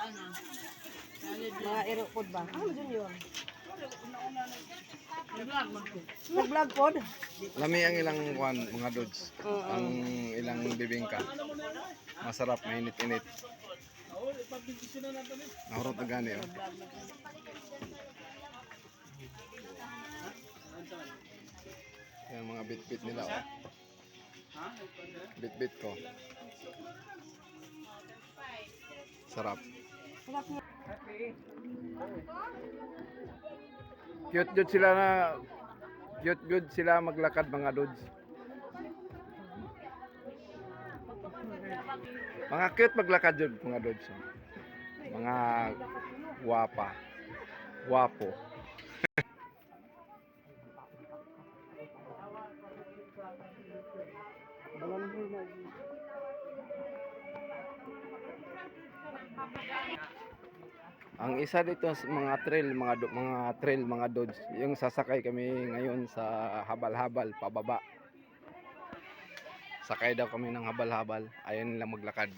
Mga aeropod ba? Ah, junior. Nag-vlog pod? Lami ang ilang kwan, mga dudes. Ang ilang bibingka. Masarap, mainit-init. Nahurot na gani, oh. Yan mga bit-bit nila, oh. Bit-bit ko. Sarap. Cute good sila na cute good sila maglakad mga dudes. Mga cute maglakad jud mga dudes. Mga guwapa. Guwapo. Ang isa dito sa mga trail, mga dudes, yung sasakay kami ngayon sa habal-habal pababa. Sakay daw kami ng habal-habal, ayaw nila maglakad.